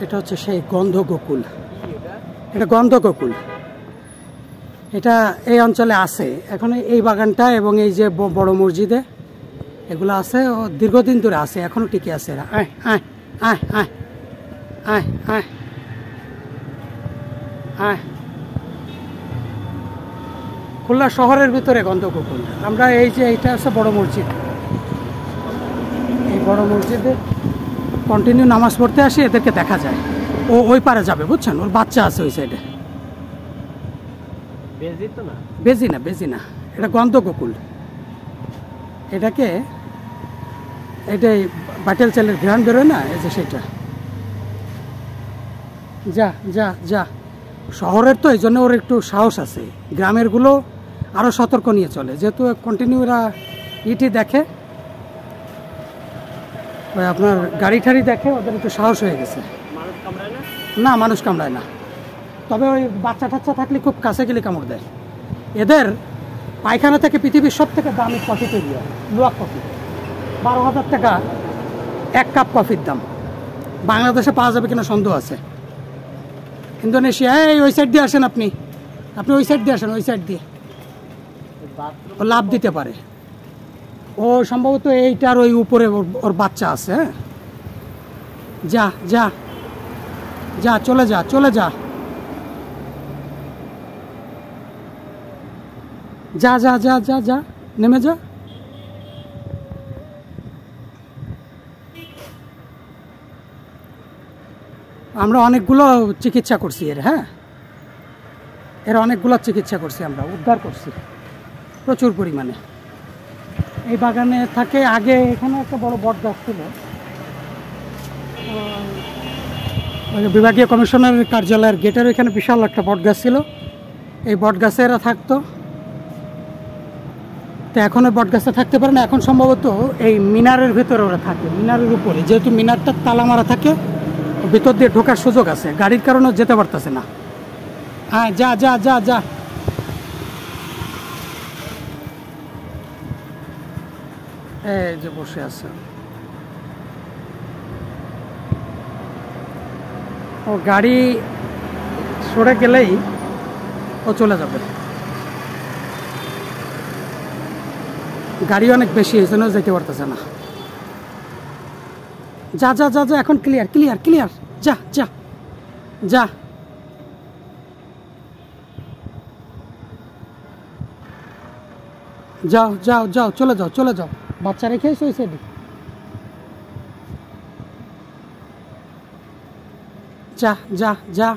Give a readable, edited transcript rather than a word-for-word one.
এটা হচ্ছে সেই গন্ধগোকুল, এটা গন্ধগোকুল, এটা এই অঞ্চলে আছে এখন। এই বাগানটা এবং এই যে বড় মসজিদে এগুলো আছে, ও দীর্ঘদিন ধরে আছে, এখনো টিকে আছে এরা। আয় আয় আয় আয় আয় আয় আয়। খুলনা শহরের ভিতরে গন্ধগোকুল। আমরা এই যে এইটা আছে বড় মসজিদ, এই বড় মসজিদে কন্টিনিউ নামাজ পড়তে আসি, এদেরকে দেখা যায়। ও ওই পারে যাবে বুঝছেন, ওর বাচ্চা আছে ওই সাইডে। বেজি না, বেজি না, এটা গন্ধগোকুল। এটাকে এটাই বাটেল চালের ঘ্রাণ বেরোয় না, এই যে সেটা। যা যা যা, শহরের তো এই জন্য ওর একটু সাহস আছে, গ্রামেরগুলো আরও সতর্ক নিয়ে চলে, যেহেতু কন্টিনিউ এরা ইটি দেখে, ওই আপনার গাড়ি ঠাড়ি দেখে, ওদের একটু সাহস হয়ে গেছে। না, মানুষ কামড়ায় না, তবে ওই বাচ্চা টাচ্চা থাকলে খুব কাছে গেলে কামড় দেয়। এদের পায়খানা থেকে পৃথিবীর সব থেকে দামি কফি তৈরি হয়, লুয়াক কফি। 12,000 টাকা 1 কাপ কফির দাম। বাংলাদেশে পাওয়া যাবে কিনা সন্দেহ আছে। ইন্দোনেশিয়া, এই ওই সাইড দিয়ে আসেন, আপনি ওই সাইড দিয়ে আসেন, ওই সাইড দিয়ে ও লাভ দিতে পারে। ও সম্ভবত এইটার ওই উপরে ওর বাচ্চা আছে। হ্যাঁ, যা যা যা, চলে যা, চলে যা, যা যা যা যা যা, নেমে যা। আমরা অনেকগুলো চিকিৎসা করছি এর। হ্যাঁ, এর অনেকগুলো চিকিৎসা করছি আমরা, উদ্ধার করছি প্রচুর পরিমাণে। এই বাগানে থাকে। আগে এখানে একটা বড় বট গাছ ছিল, বিভাগীয় কমিশনারের কার্যালয়ের গেটের এখানে বিশাল একটা বট গাছ ছিল। এই বট গাছে এরা থাকতো, তো এখন ওই বট গাছে থাকতে পারে না। এখন সম্ভবত এই মিনারের ভেতরে ওরা থাকে, মিনারের উপরে, যেহেতু মিনারটা তালা মারা থাকে, ভিতর দিয়ে ঢোকার সুযোগ আছে, গাড়ির কারণেও যেতে পারতেছে না। হ্যাঁ, যা যা যা যা, এই যে বসে আছে ও। গাড়ি সরে গেলেই ও চলে যাবে। গাড়ি অনেক বেশি, এই জন্য যেতে পারতেছে না। যা যা যা যা, এখন ক্লিয়ার ক্লিয়ার ক্লিয়ার, যা যা যা। যাও যাও যাও, চলে যাও চলে যাও। বাচ্চা রেখে এসো ওই সাইডে। যা যা যা।